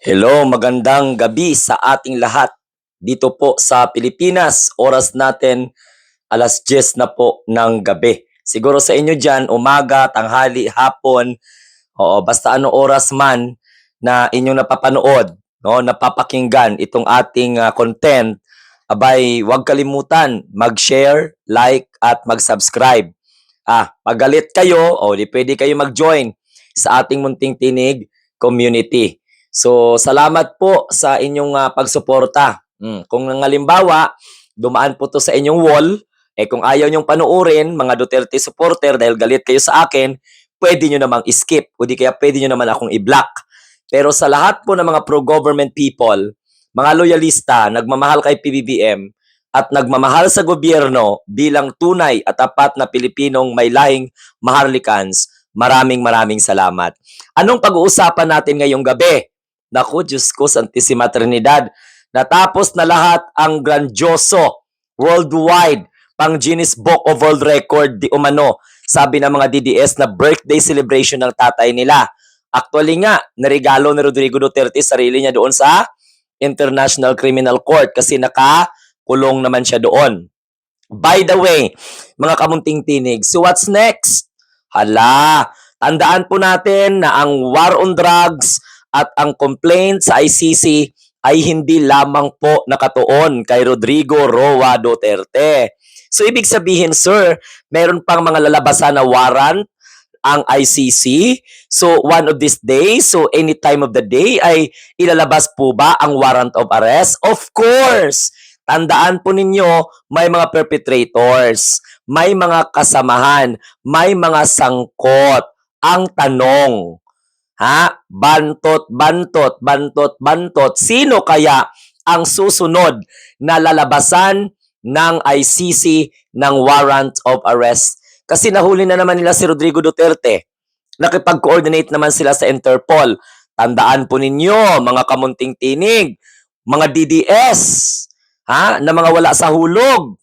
Hello, magandang gabi sa ating lahat. Dito po sa Pilipinas, oras natin 10:00 na po ng gabi. Siguro sa inyo diyan, umaga, tanghali, hapon, oo, basta ano oras man na inyong napapanood, no, napapakinggan itong ating content, abay, huwag kalimutan mag-share, like at mag-subscribe. Pagalit kayo, o di pwede kayo mag-join sa ating Munting Tinig community. So, salamat po sa inyong pagsuporta. Kung halimbawa, dumaan po to sa inyong wall, kung ayaw nyong panuorin, mga Duterte supporter, dahil galit kayo sa akin, pwede nyo namang skip, o di kaya pwede nyo naman akong i-block. Pero sa lahat po ng mga pro-government people, mga loyalista, nagmamahal kay PBBM, at nagmamahal sa gobyerno bilang tunay at tapat na Pilipinong may lahing Maharlikans, maraming salamat. Anong pag-uusapan natin ngayong gabi? Naku, Diyos ko, Santissima Trinidad. Natapos na lahat ang grandioso, worldwide, pang Guinness Book of World Record di umano, sabi ng mga DDS na birthday celebration ng tatay nila. Actually nga, naregalo ni Rodrigo Duterte sarili niya doon sa International Criminal Court kasi nakakulong naman siya doon. By the way, mga kamunting tinig, so what's next? Hala, tandaan po natin na ang war on drugs at ang complaint sa ICC ay hindi lamang po nakatuon kay Rodrigo Roa Duterte. So ibig sabihin, sir, meron pang mga lalabasan na warrant ang ICC. So one of these days, so any time of the day ay ilalabas po ba ang warrant of arrest? Of course! Tandaan po ninyo, may mga perpetrators, may mga kasamahan, may mga sangkot. Ang tanong, bantot, sino kaya ang susunod na lalabasan ng ICC ng warrant of arrest? Kasi nahuli na naman nila si Rodrigo Duterte. Nakipag-coordinate naman sila sa Interpol. Tandaan po ninyo, mga kamunting tinig, mga DDS, na mga wala sa hulog.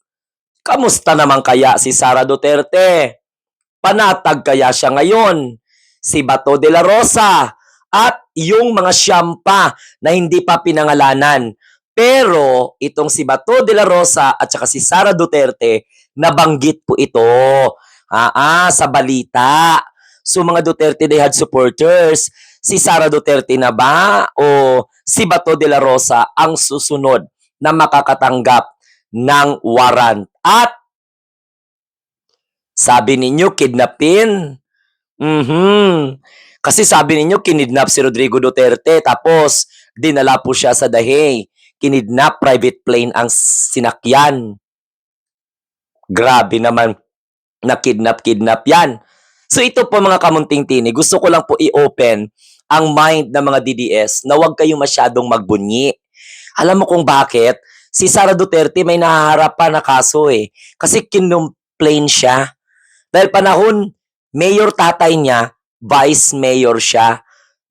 Kamusta naman kaya si Sara Duterte? Panatag kaya siya ngayon? Si Bato de la Rosa at yung mga siyampa na hindi pa pinangalanan. Pero itong si Bato de la Rosa at saka si Sara Duterte, nabanggit po ito sa balita. So mga Duterte Dayhad supporters, si Sara Duterte na ba o si Bato de la Rosa ang susunod na makakatanggap ng warrant? At sabi ninyo, kidnapin. Kasi sabi ninyo, kinidnap si Rodrigo Duterte, tapos dinala po siya sa Dahey. Kinidnap, private plane ang sinakyan. Grabe naman, na kidnap yan. So ito po mga kamunting tinig, gusto ko lang po i-open ang mind ng mga DDS na huwag kayong masyadong magbunyi. Alam mo kung bakit? Si Sara Duterte may nahaharap pa na kaso Kasi kinumplain siya. Dahil panahon, mayor tatay niya, vice mayor siya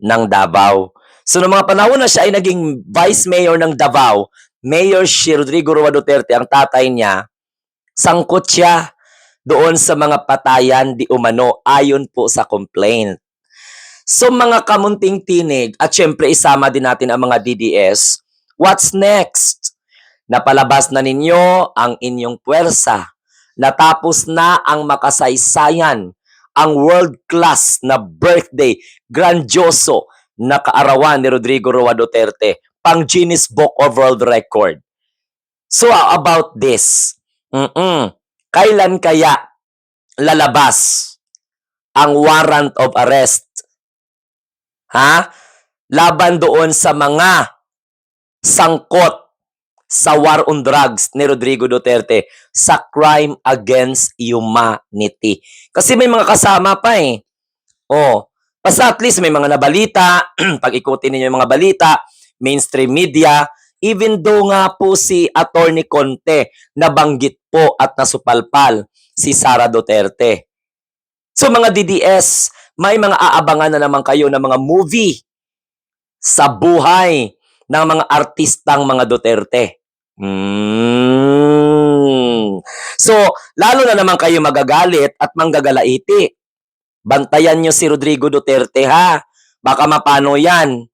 ng Davao. So noong mga panahon na siya ay naging vice mayor ng Davao, Mayor si Rodrigo Roa Duterte, ang tatay niya, sangkot siya doon sa mga patayan di umano ayon po sa complaint. So mga kamunting tinig, at syempre isama din natin ang mga DDS, what's next? Napalabas na ninyo ang inyong puwersa. Natapos na ang makasaysayan, ang world-class na birthday, grandioso na kaarawan ni Rodrigo Roa Duterte, pang Guinness Book of World Record. So about this, kailan kaya lalabas ang warrant of arrest? Laban doon sa mga sangkot sa war on drugs ni Rodrigo Duterte, sa crime against humanity. Kasi may mga kasama pa basta at least may mga nabalita, pag ikutin ninyo yung mga balita, mainstream media, even though nga po si Attorney Conte nabanggit po at nasupalpal si Sara Duterte. So mga DDS, may mga aabangan na naman kayo ng mga movie sa buhay ng mga artistang mga Duterte. So, lalo na naman kayo magagalit at manggagalaiti. Bantayan nyo si Rodrigo Duterte Baka mapano yan.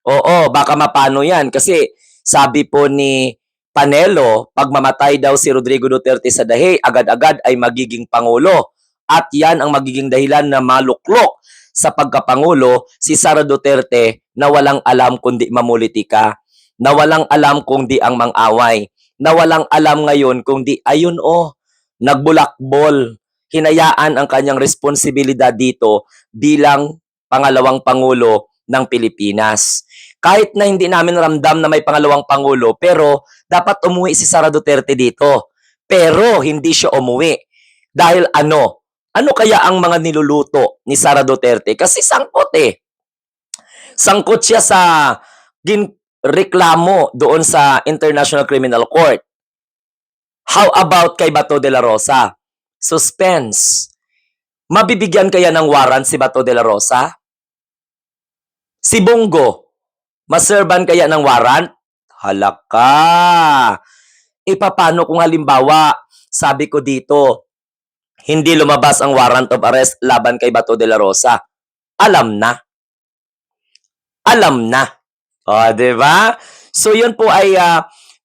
Oo, baka mapano yan. Kasi sabi po ni Panelo, pag mamatay daw si Rodrigo Duterte sa dahi, agad-agad ay magiging Pangulo. At yan ang magiging dahilan na maluklok sa pagkapangulo si Sara Duterte na walang alam kundi mamulitika, na walang alam kundi ang mang-away, na walang alam ngayon kundi ayun nagbulakbol. Hinayaan ang kanyang responsibilidad dito bilang pangalawang Pangulo ng Pilipinas. Kahit na hindi namin ramdam na may pangalawang Pangulo, pero dapat umuwi si Sara Duterte dito. Pero hindi siya umuwi. Dahil ano? Ano kaya ang mga niluluto ni Sara Duterte? Kasi sangkot eh. Sangkot siya sa reklamo doon sa International Criminal Court. How about kay Bato de la Rosa? Suspense. Mabibigyan kaya ng warrant si Bato de la Rosa? Si Bongo, maserban kaya ng warrant? Halaka! E paano kung halimbawa, sabi ko dito, hindi lumabas ang warrant of arrest laban kay Bato de la Rosa? Alam na. Alam na. O, di ba? So, yun po ay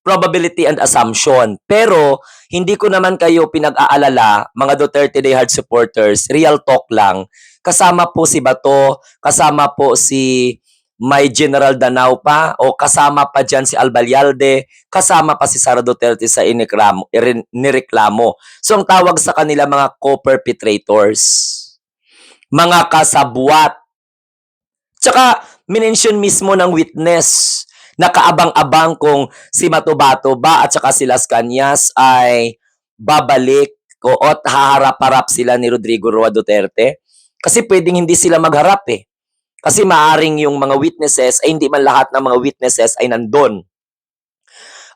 probability and assumption. Pero, hindi ko naman kayo pinag-aalala, mga Duterte Day Hard supporters, real talk lang. Kasama po si Bato, kasama po si may General Danao pa, o kasama pa dyan si Albayalde, kasama pa si Sara Duterte sa nireklamo. So, ang tawag sa kanila mga co-perpetrators, mga kasabwat. Tsaka, minention mismo ng witness na kaabang-abang kung si Bato-Bato ba at saka si Las Cañas ay babalik o at haharap-harap sila ni Rodrigo Roa Duterte. Kasi pwedeng hindi sila magharap eh. Kasi maaring yung mga witnesses ay hindi man lahat ng mga witnesses ay nandun.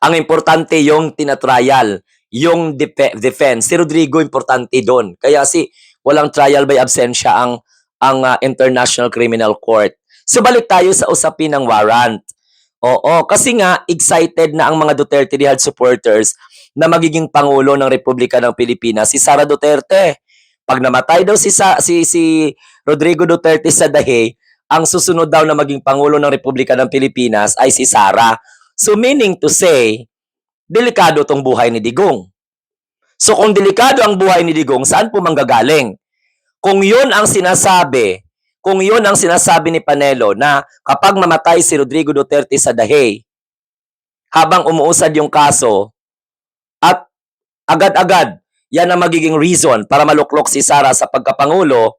Ang importante yung tinatrial, yung defense. Si Rodrigo importante doon. Kaya walang trial by absentia ang International Criminal Court. So balik tayo sa usapin ng warrant. Oo, kasi nga excited na ang mga Duterte Rehad supporters na magiging Pangulo ng Republika ng Pilipinas si Sara Duterte. Pag namatay daw si Rodrigo Duterte sa dahi, ang susunod daw na maging Pangulo ng Republika ng Pilipinas ay si Sara. So meaning to say, delikado tong buhay ni Digong. So kung delikado ang buhay ni Digong, saan po manggagaling? Kung yun ang sinasabi ni Panelo na kapag mamatay si Rodrigo Duterte sa dahi, habang umuusad yung kaso, at agad-agad, yan ang magiging reason para maluklok si Sara sa pagkapangulo,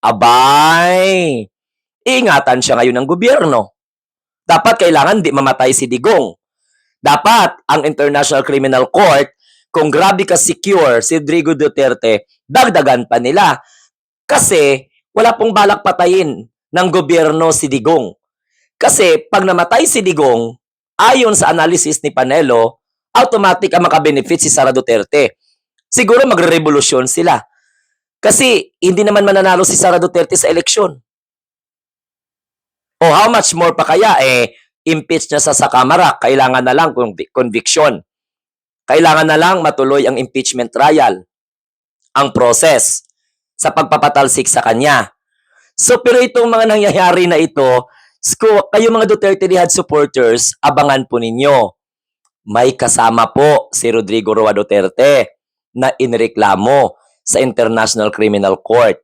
abay, iingatan siya ngayon ng gobyerno. Dapat kailangan di mamatay si Digong. Dapat ang International Criminal Court, kung grabe ka secure si Rodrigo Duterte, dagdagan pa nila. Kasi wala pong balak patayin ng gobyerno si Digong. Kasi pag namatay si Digong, ayon sa analysis ni Panelo, automatic ang makabenefit si Sara Duterte. Siguro magre-revolusyon sila. Kasi hindi naman mananalo si Sara Duterte sa eleksyon. O how much more pa kaya impeach niya sa Kamara, kailangan na lang conviction. Kailangan na lang matuloy ang impeachment trial, ang process sa pagpapatalsik sa kanya. So, pero itong mga nangyayari na ito, kayo mga Duterte Rehad supporters, abangan po ninyo. May kasama po si Rodrigo Roa Duterte na inireklamo sa International Criminal Court.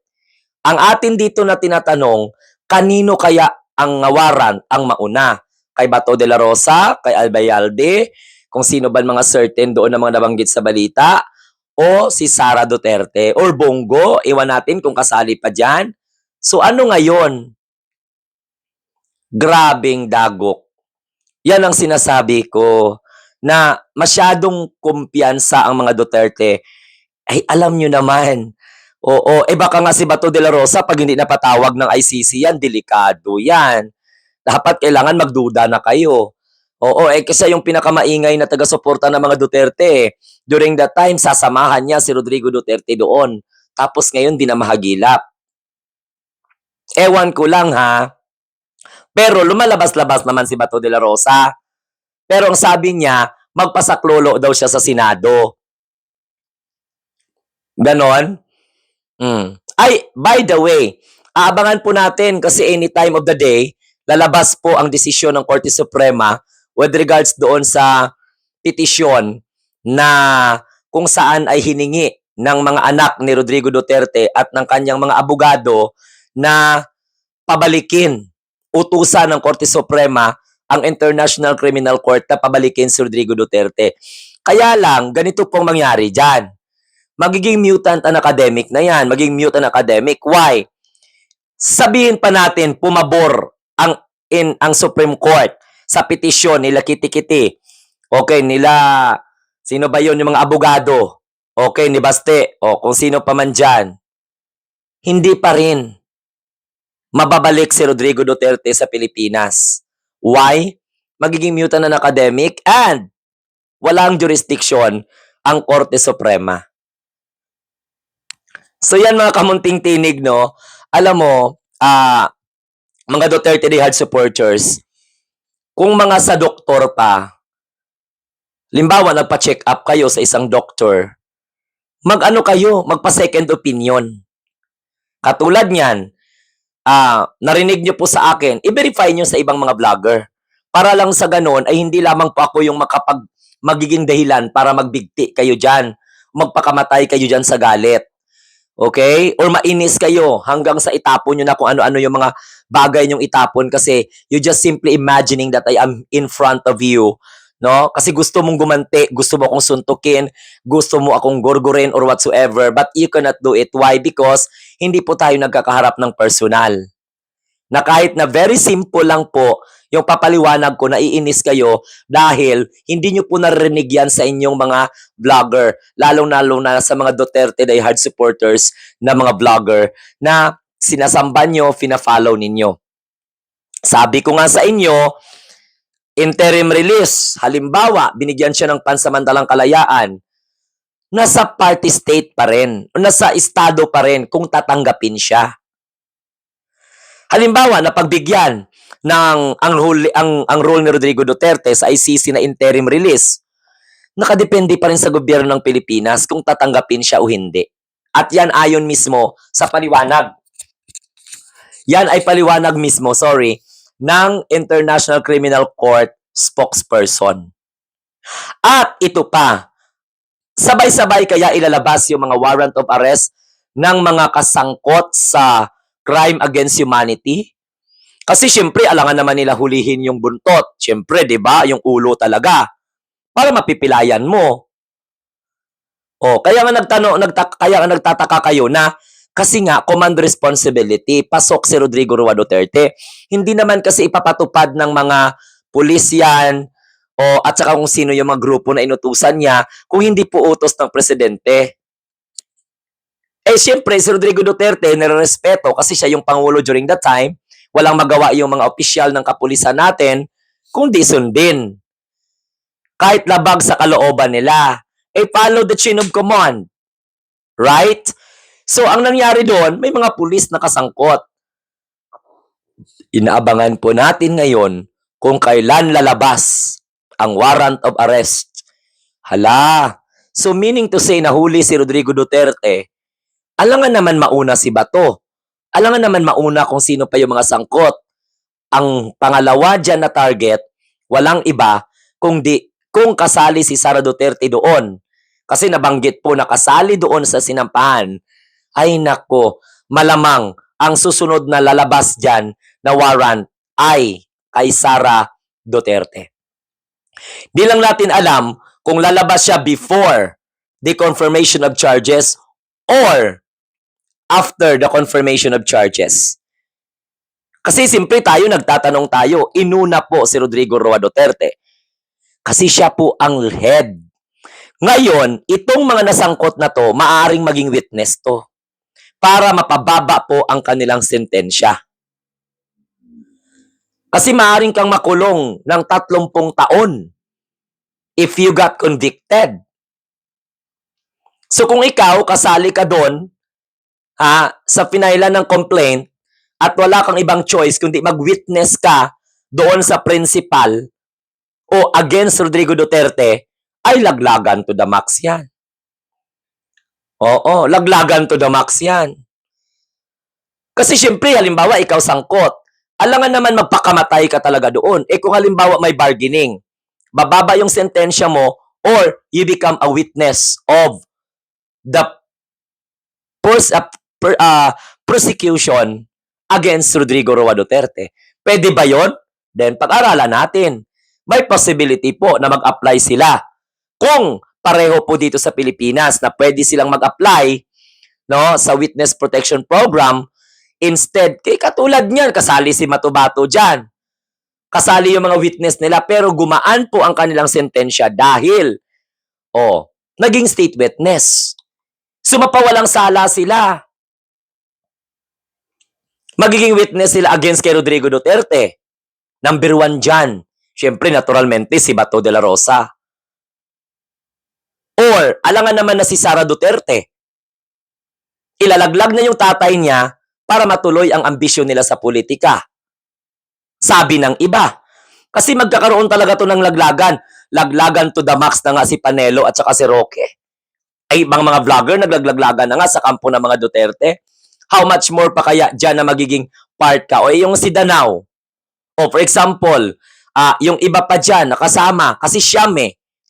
Ang atin dito na tinatanong, kanino kaya ang warrant ang mauna? Kay Bato de la Rosa, kay Albayalde, kung sino ba mga certain doon na mga nabanggit sa balita, o si Sara Duterte, or Bongo, iwan natin kung kasali pa dyan. So ano ngayon? Grabing dagok. Yan ang sinasabi ko na masyadong kumpiyansa ang mga Duterte. Ay alam nyo naman. Oo, baka nga si Bato de la Rosa pag hindi napatawag ng ICC yan, delikado yan. Dapat kailangan magduda na kayo. Oo, kasi yung pinakamaingay na taga-suporta ng mga Duterte, during that time, sasamahan niya si Rodrigo Duterte doon. Tapos ngayon, di na mahagilap. Ewan ko lang ha. Pero lumalabas-labas naman si Bato de la Rosa. Pero ang sabi niya, magpasaklolo daw siya sa Senado. Ganon? Ay, by the way, aabangan po natin kasi any time of the day, lalabas po ang desisyon ng Korte Suprema with regards doon sa petisyon na kung saan ay hiningi ng mga anak ni Rodrigo Duterte at ng kanyang mga abogado na pabalikin, utusan ng Korte Suprema ang International Criminal Court na pabalikin si Rodrigo Duterte. Kaya lang, ganito pong mangyari dyan. Magiging mutant an academic na yan. Magiging mutant academic. Why? Sabihin pa natin, pumabor ang Supreme Court sa petisyon nila Kiti-Kiti. Okay, nila, sino ba yun? Yung mga abogado. Okay, ni Baste. O kung sino pa man dyan. Hindi pa rin mababalik si Rodrigo Duterte sa Pilipinas. Why? Magiging mutant an academic and walang jurisdiction ang Korte Suprema. So yan mga kamunting tinig, no? Alam mo, mga Duterte Day Hard supporters, kung mga sa doktor pa, limbawa nagpa-check up kayo sa isang doktor, mag-ano kayo, magpa-second opinion. Katulad niyan, narinig nyo po sa akin, i-verify nyo sa ibang mga vlogger. Para lang sa ganon ay hindi lamang po ako yung magiging dahilan para magbigti kayo dyan, magpakamatay kayo dyan sa galit. Okay? Or mainis kayo hanggang sa itapon nyo na kung ano-ano yung mga bagay nyong itapon kasi you just simply imagining that I am in front of you. No? Kasi gusto mong gumanti, gusto mo akong suntukin, gusto mo akong gurgurin or whatsoever, but you cannot do it. Why? Because hindi po tayo nagkakaharap ng personal. Na kahit na very simple lang po, yung papaliwanag ko, naiinis kayo dahil hindi nyo po narinig yan sa inyong mga vlogger, lalong-lalo na sa mga Duterte Die Hard supporters na mga vlogger na sinasamba nyo, fina-follow ninyo. Sabi ko nga sa inyo, interim release, halimbawa, binigyan siya ng pansamantalang kalayaan, nasa party state pa rin, o nasa estado pa rin kung tatanggapin siya. Halimbawa, napagbigyan ng ang role ni Rodrigo Duterte sa ICC na interim release, nakadepende pa rin sa gobyerno ng Pilipinas kung tatanggapin siya o hindi. At yan ayon mismo sa paliwanag. Yan ay paliwanag mismo, ng International Criminal Court spokesperson. At ito pa, sabay-sabay kaya ilalabas yung mga warrant of arrest ng mga kasangkot sa crime against humanity? Kasi syempre, alangan naman nila hulihin yung buntot. Syempre, di ba? Yung ulo talaga. Para mapipilayan mo. Kaya nga nagtataka kayo na kasi nga, command responsibility, pasok si Rodrigo Roa Duterte. Hindi naman kasi ipapatupad ng mga pulis yan, at saka kung sino yung mga grupo na inutusan niya, kung hindi po utos ng presidente. Siyempre, si Rodrigo Duterte, nirerespeto kasi siya yung Pangulo during that time. Walang magawa yung mga opisyal ng kapulisan natin, kundi sundin. Kahit labag sa kalooban nila. Follow the chain of command. Right? So, ang nangyari doon, may mga pulis na kasangkot. Inaabangan po natin ngayon kung kailan lalabas ang warrant of arrest. Hala. So, meaning to say, nahuli si Rodrigo Duterte, alangan naman mauna si Bato. Alangan naman mauna kung sino pa yung mga sangkot. Ang pangalawa dyan na target, walang iba, kung kasali si Sara Duterte doon. Kasi nabanggit po na kasali doon sa sinampahan. Ay nako, malamang ang susunod na lalabas dyan na warrant ay kay Sara Duterte. Di lang natin alam kung lalabas siya before the confirmation of charges or after the confirmation of charges. Kasi simple nagtatanong tayo, inuna po si Rodrigo Roa Duterte. Kasi siya po ang head. Ngayon, itong mga nasangkot na to, maaaring maging witness to para mapababa po ang kanilang sentensya. Kasi maaaring kang makulong ng 30 taon if you got convicted. So kung ikaw, kasali ka doon, sa pinailan ng complaint at wala kang ibang choice kundi mag-witness ka doon sa principal o against Rodrigo Duterte, ay laglagan to the max yan. Oo, laglagan to the max yan. Kasi syempre, halimbawa, ikaw sangkot, alangan naman magpakamatay ka talaga doon. Eh kung halimbawa may bargaining, bababa yung sentensya mo or you become a witness of the pers- uh, prosecution against Rodrigo Roa Duterte. Pwede ba yon? Then pag-aralan natin. May possibility po na mag-apply sila. Kung pareho po dito sa Pilipinas na pwede silang mag-apply no, sa Witness Protection Program, instead, katulad niyan, kasali si Matubato dyan. Kasali yung mga witness nila pero gumaan po ang kanilang sentensya dahil naging state witness. Sumapawalang sala sila. Magiging witness sila against kay Rodrigo Duterte. Number 1 dyan. Siyempre, naturalmente, si Bato de la Rosa. Or, alangan naman na si Sara Duterte. Ilalaglag na yung tatay niya para matuloy ang ambisyon nila sa politika. Sabi ng iba. Kasi magkakaroon talaga to ng laglagan. Laglagan to the max na nga si Panelo at saka si Roque. Ay, mga vlogger, naglaglagan na nga sa kampo ng mga Duterte. How much more pa kaya dyan na magiging part ka? O yung si Danao. O for example, yung iba pa dyan nakasama kasi Siyam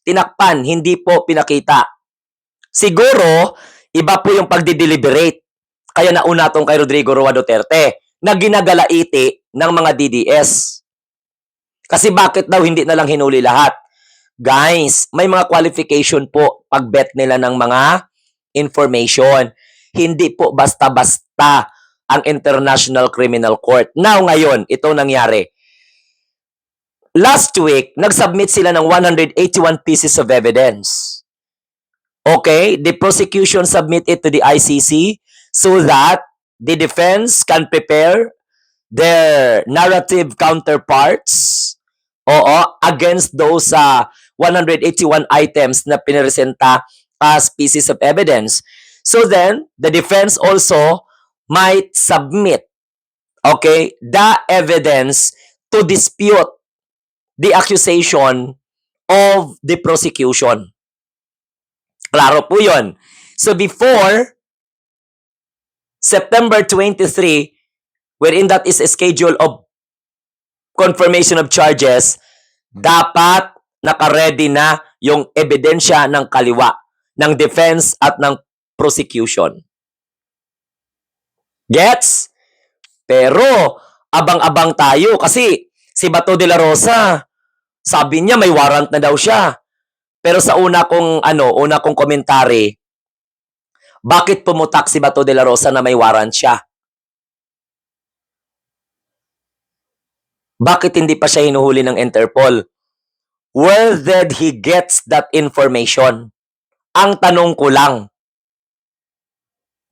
tinakpan, hindi po pinakita. Siguro, iba po yung pagdi-deliberate. Kaya nauna tong kay Rodrigo Roa Duterte na ginagalaiti ng mga DDS. Kasi bakit daw hindi na lang hinuli lahat? Guys, may mga qualification po pag-bet nila ng mga information. Hindi po basta-basta ang International Criminal Court. Now, ngayon, ito nangyari. Last week, nag-submit sila ng 181 pieces of evidence. Okay? The prosecution submit it to the ICC so that the defense can prepare their narrative counterparts against those 181 items na piniresenta as pieces of evidence. So then, the defense also might submit, the evidence to dispute the accusation of the prosecution. Klaro po yun. So before September 23, wherein that is a schedule of confirmation of charges, dapat nakaready na yung ebidensya ng kaliwa, ng defense at ng prosecution. Gets? Pero, abang-abang tayo kasi si Bato de la Rosa, sabi niya may warrant na daw siya. Pero sa una kong komentary, bakit pumutak si Bato de la Rosa na may warrant siya? Bakit hindi pa siya hinuhuli ng Interpol? Where did he get that information? Ang tanong ko lang.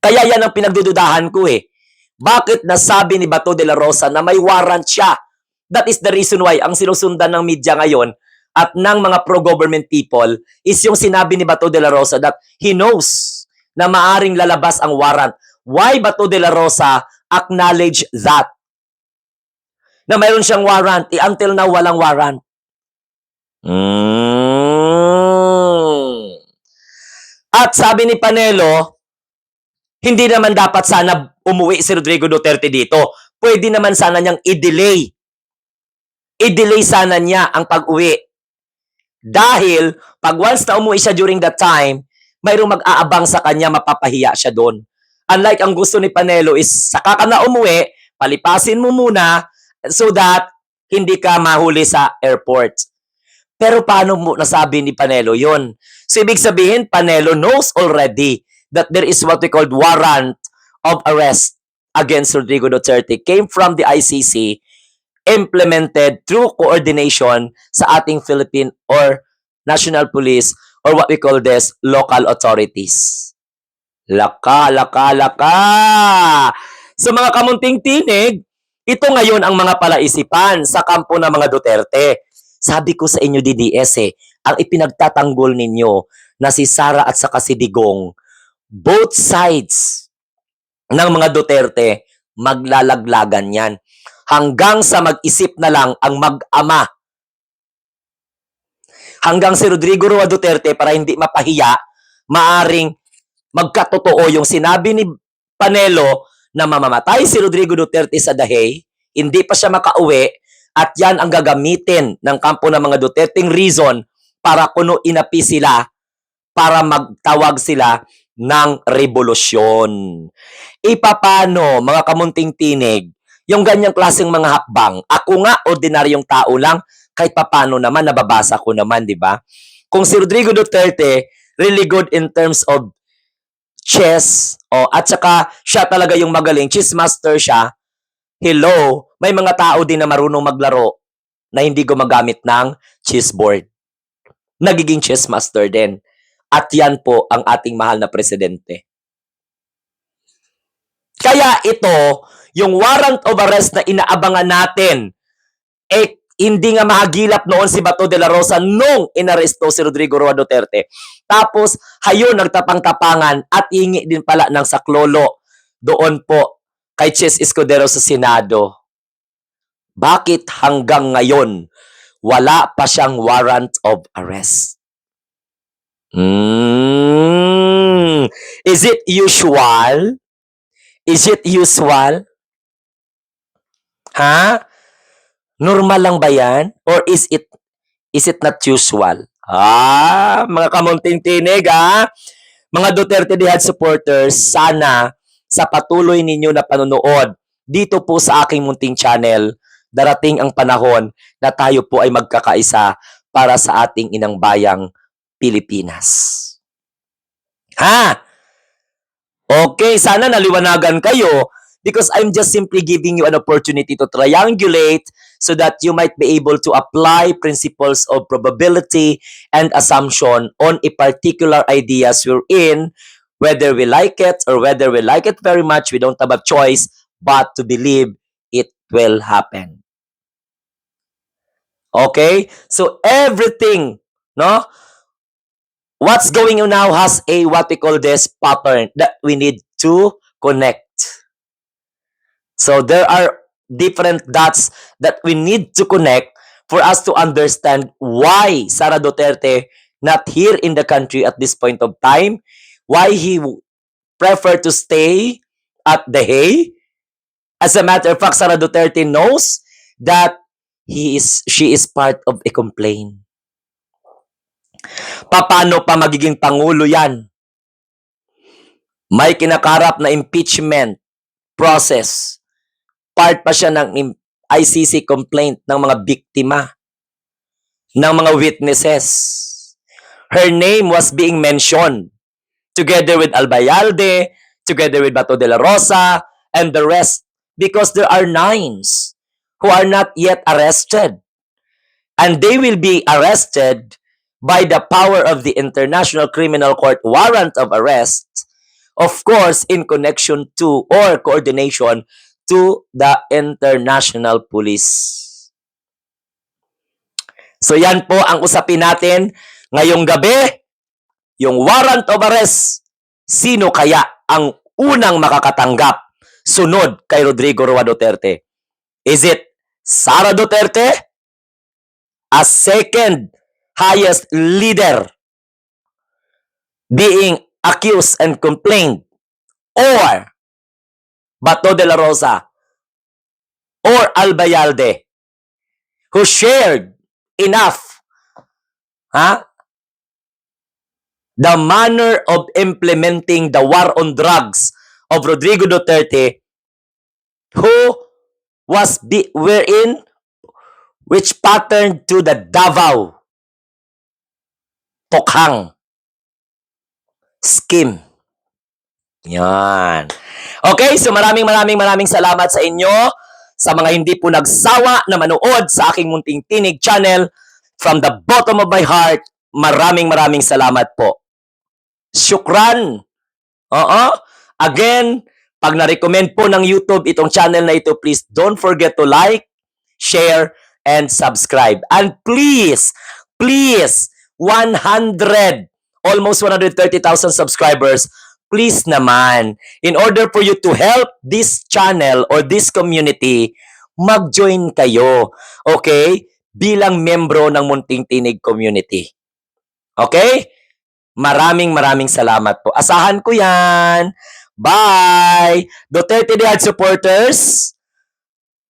Kaya yan ang pinagdududahan ko Bakit nasabi ni Bato de la Rosa na may warrant siya? That is the reason why ang sinusundan ng media ngayon at ng mga pro-government people is yung sinabi ni Bato de la Rosa that he knows na maaring lalabas ang warrant. Why Bato de la Rosa acknowledge that? Na mayroon siyang warrant. Until now, walang warrant. At sabi ni Panelo, hindi naman dapat sana umuwi si Rodrigo Duterte dito. Pwede naman sana niyang i-delay. I-delay sana niya ang pag-uwi. Dahil, pag once na umuwi siya during that time, mayroong mag-aabang sa kanya, mapapahiya siya doon. Unlike ang gusto ni Panelo is, saka ka na umuwi, palipasin mo muna so that hindi ka mahuli sa airport. Pero paano mo nasabi ni Panelo yon? So, ibig sabihin, Panelo knows already that there is what we call warrant of arrest against Rodrigo Duterte came from the ICC implemented through coordination sa ating Philippine or National Police or what we call this, local authorities. Laka. So mga kamunting tinig, ito ngayon ang mga palaisipan sa kampo ng mga Duterte. Sabi ko sa inyo DDS ang ipinagtatanggol ninyo na si Sara at saka si Digong, both sides ng mga Duterte, maglalaglagan yan. Hanggang sa mag-isip na lang ang mag-ama. Hanggang si Rodrigo Roa Duterte para hindi mapahiya, maaring magkatotoo yung sinabi ni Panelo na mamamatay si Rodrigo Duterte sa Dahey, hindi pa siya makauwi at yan ang gagamitin ng kampo ng mga Duterteng reason para kuno inapi sila para magtawag sila ng revolusyon. Ipapano, mga kamunting tinig, yung ganyang klaseng mga hakbang? Ako nga, ordinaryong tao lang, kahit papano naman, nababasa ko naman, di ba? Kung si Rodrigo Duterte, really good in terms of chess, at saka siya talaga yung magaling, chess master siya, hello, may mga tao din na marunong maglaro na hindi gumagamit ng chessboard. Nagiging chess master din. At yan po ang ating mahal na presidente. Kaya ito, yung warrant of arrest na inaabangan natin, hindi nga mahagilap noon si Bato de la Rosa nung inaresto si Rodrigo Roa Duterte. Tapos, hayon nagtapang-tapangan at hingi din pala ng saklolo doon po kay Chess Escudero sa Senado. Bakit hanggang ngayon wala pa siyang warrant of arrest? Is it usual? Is it usual? Ha? Normal lang ba yan? Or is it not usual? Mga kamunting tinig, mga Duterte Dihad supporters, sana sa patuloy ninyo na panonood dito po sa aking munting channel, darating ang panahon na tayo po ay magkakaisa para sa ating inang bayang Pilipinas. Okay, sana naliwanagan kayo because I'm just simply giving you an opportunity to triangulate so that you might be able to apply principles of probability and assumption on a particular ideas we're in, whether we like it or whether we like it very much, we don't have a choice but to believe it will happen. Okay? So everything, no? What's going on now has a what we call this pattern that we need to connect. So there are different dots that we need to connect for us to understand why Sara Duterte not here in the country at this point of time, why he preferred to stay at The Hague. As a matter of fact, Sara Duterte knows that she is part of a complaint. Paano pa magiging pangulo yan? May kinakarap na impeachment process. Part pa siya ng ICC complaint ng mga biktima, ng mga witnesses. Her name was being mentioned together with Albayalde, together with Bato de la Rosa, and the rest, because there are 9s who are not yet arrested. And they will be arrested by the power of the International Criminal Court warrant of arrest, of course, in connection to or coordination to the international police. So yan po ang usapin natin ngayong gabi, yung warrant of arrest. Sino kaya ang unang makakatanggap sunod kay Rodrigo Roa Duterte? Is it Sara Duterte, as second highest leader being accused and complained, or Bato de la Rosa or Albayalde, who shared enough the manner of implementing the war on drugs of Rodrigo Duterte, who was wherein which patterned to the Davao Tokhang scheme. Yan. Okay, so maraming salamat sa inyo, sa mga hindi po nagsawa na manood sa aking munting tinig channel. From the bottom of my heart, maraming salamat po. Syukran. Again, pag na-recommend po ng YouTube itong channel na ito, please don't forget to like, share, and subscribe. And please, 100, almost 130,000 subscribers, please naman, in order for you to help this channel or this community, mag-join kayo, okay? Bilang membro ng Munting Tinig Community. Okay? Maraming salamat po. Asahan ko yan. Bye! Duterte Dihad supporters,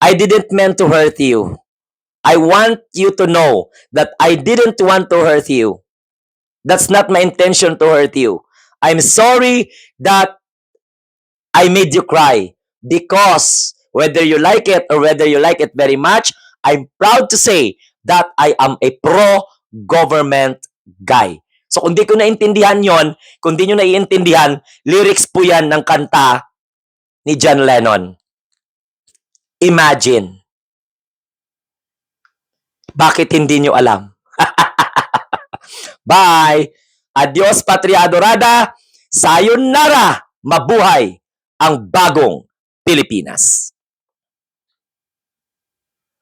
I didn't meant to hurt you. I want you to know that I didn't want to hurt you. That's not my intention to hurt you. I'm sorry that I made you cry because whether you like it or whether you like it very much, I'm proud to say that I am a pro-government guy. So kung di ko naintindihan yon, kung di nyo naiintindihan, lyrics po yan ng kanta ni John Lennon. Imagine. Bakit hindi nyo alam? Bye! Adios, Patria Adorada! Sayonara! Mabuhay ang bagong Pilipinas!